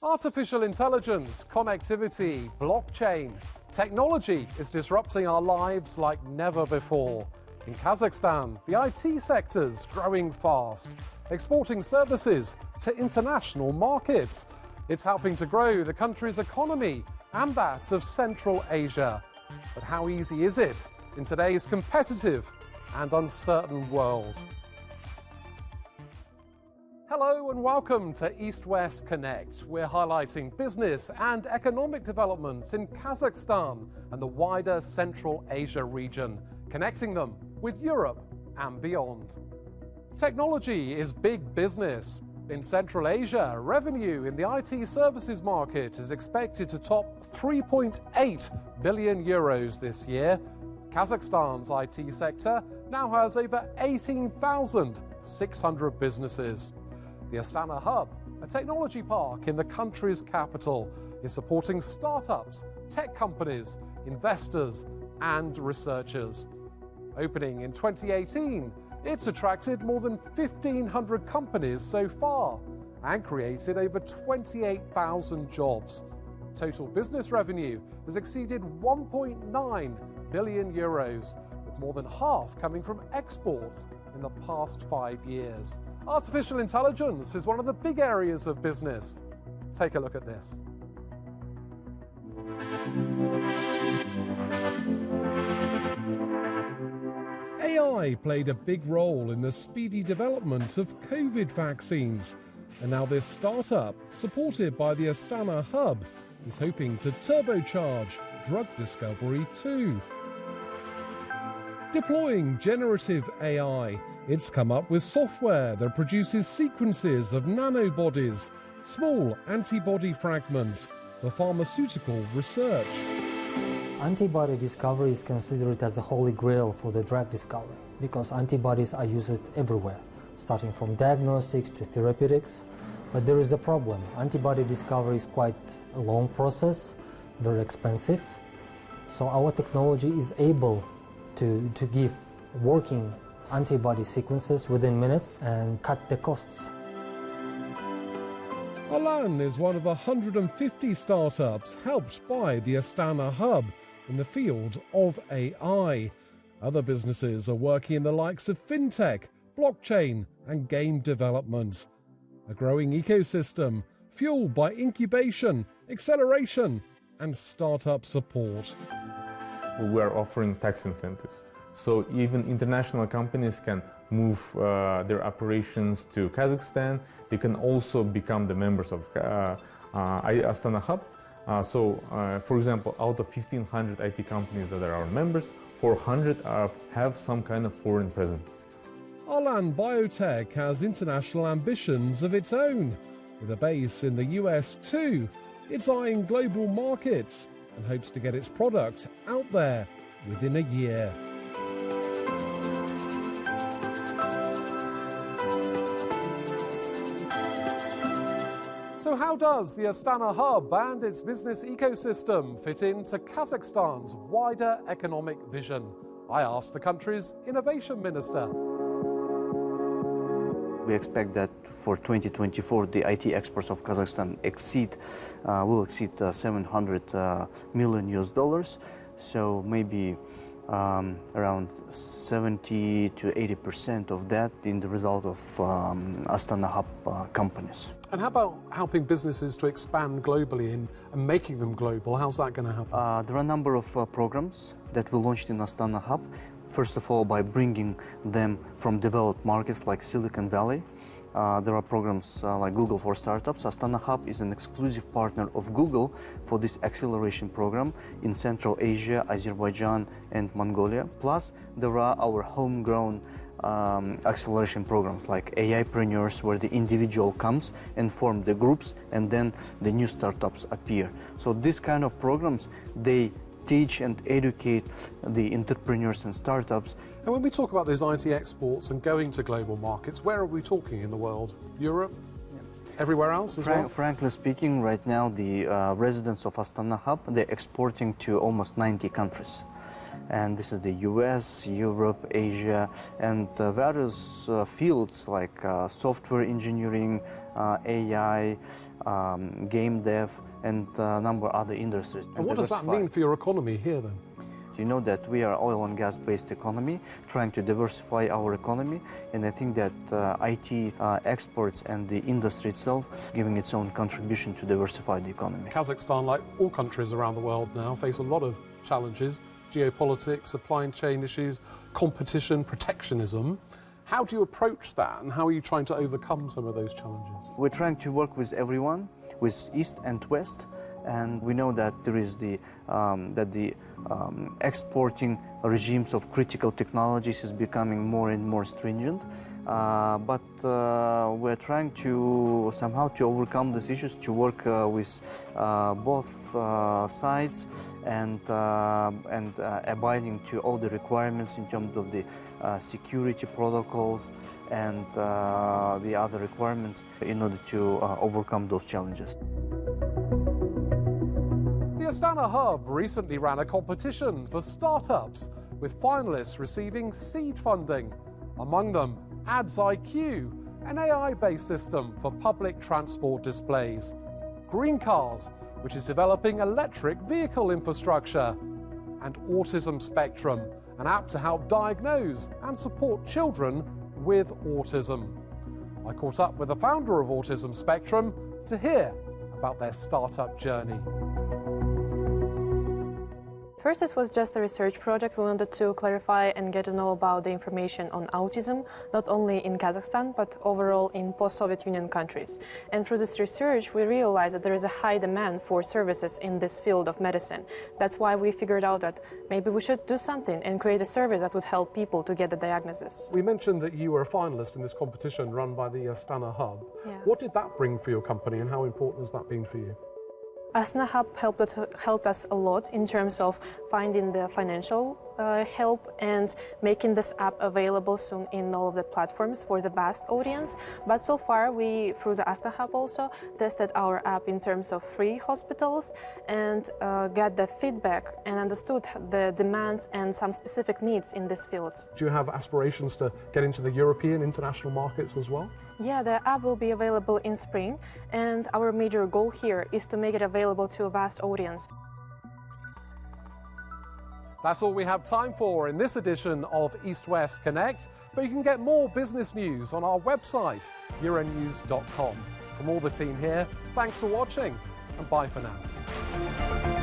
Artificial intelligence, connectivity, blockchain. Technology is disrupting our lives like never before. In Kazakhstan, the IT sector's growing fast, exporting services to international markets. It's helping to grow the country's economy and that of Central Asia. But how easy is it in today's competitive and uncertain world? Hello and welcome to East-West Connect. We're highlighting business and economic developments in Kazakhstan and the wider Central Asia region, connecting them with Europe and beyond. Technology is big business. In Central Asia, revenue in the IT services market is expected to top 3.8 billion euros this year. Kazakhstan's IT sector now has over 18,600 businesses. The Astana hub, a technology park in the country's capital, is supporting startups, tech companies, investors and researchers. Opening in 2018, it's attracted more than 1,500 companies so far and created over 28,000 jobs. Total business revenue has exceeded 1.9 billion euros, with more than half coming from exports in the past 5 years. Artificial intelligence is one of the big areas of business. Take a look at this. AI played a big role in the speedy development of COVID vaccines, and now this startup, supported by the Astana hub, is hoping to turbocharge drug discovery too. Deploying generative AI, it's come up with software that produces sequences of nanobodies, small antibody fragments, for pharmaceutical research. Antibody discovery is considered as a holy grail for the drug discovery because antibodies are used everywhere, starting from diagnostics to therapeutics. But there is a problem. Antibody discovery is quite a long process, very expensive. So our technology is able to give working antibody sequences within minutes and cut the costs. Arlan is one of 150 startups helped by the Astana hub in the field of AI. Other businesses are working in the likes of fintech, blockchain and game development. A growing ecosystem fueled by incubation, acceleration and startup support. We are offering tax incentives, so even international companies can move their operations to Kazakhstan. They can also become the members of Astana Hub. For example, out of 1,500 IT companies that are our members, 400 have some kind of foreign presence. Arlan Biotech has international ambitions of its own. With a base in the US too, it's eyeing global markets and hopes to get its product out there within a year. So how does the Astana hub and its business ecosystem fit into Kazakhstan's wider economic vision? I asked the country's innovation minister. We expect that for 2024, the IT exports of Kazakhstan will exceed 700 million US dollars. So maybe around 70 to 80% of that in the result of Astana Hub companies. And how about helping businesses to expand globally and making them global? How's that going to happen? There are a number of programs that we launched in Astana Hub. First of all, by bringing them from developed markets like Silicon Valley. There are programs like Google for Startups. Astana Hub is an exclusive partner of Google for this acceleration program in Central Asia, Azerbaijan and Mongolia. Plus, there are our homegrown acceleration programs like AIpreneurs, where the individual comes and form the groups and then the new startups appear. So these kind of programs, they teach and educate the entrepreneurs and startups. And when we talk about those IT exports and going to global markets, where are we talking in the world? Europe? Yeah. Everywhere else as well? Frankly speaking, right now the residents of Astana Hub, they're exporting to almost 90 countries. and this is the US, Europe, Asia, and various fields like software engineering, AI, game dev, and a number of other industries. And what does that mean for your economy here then? You know that we are oil and gas based economy, trying to diversify our economy, and I think that IT exports and the industry itself giving its own contribution to diversify the economy. Kazakhstan, like all countries around the world now, face a lot of challenges: geopolitics, supply chain issues, competition, protectionism. How do you approach that, and how are you trying to overcome some of those challenges? We're trying to work with everyone, with East and West, and we know that there is the exporting regimes of critical technologies is becoming more and more stringent. But we're trying to somehow to overcome these issues, to work with both sides and abiding to all the requirements in terms of the security protocols and the other requirements in order to overcome those challenges. The Astana Hub recently ran a competition for startups, with finalists receiving seed funding. Among them, Ads IQ, an AI-based system for public transport displays; Green Cars, which is developing electric vehicle infrastructure; and Autism Spectrum, an app to help diagnose and support children with autism. I caught up with the founder of Autism Spectrum to hear about their startup journey. First, this was just a research project. We wanted to clarify and get to know about the information on autism, not only in Kazakhstan, but overall in post-Soviet Union countries. And through this research, we realized that there is a high demand for services in this field of medicine. That's why we figured out that maybe we should do something and create a service that would help people to get the diagnosis. We mentioned that you were a finalist in this competition run by the Astana Hub. Yeah. What did that bring for your company, and how important has that been for you? Astana Hub helped us a lot in terms of finding the financial help and making this app available soon in all of the platforms for the vast audience. But so far, we, through the Astana Hub, also tested our app in terms of free hospitals and got the feedback and understood the demands and some specific needs in these fields. Do you have aspirations to get into the European international markets as well? Yeah, the app will be available in spring, and our major goal here is to make it available to a vast audience. That's all we have time for in this edition of East West Connect, but you can get more business news on our website, euronews.com. From all the team here, thanks for watching, and bye for now.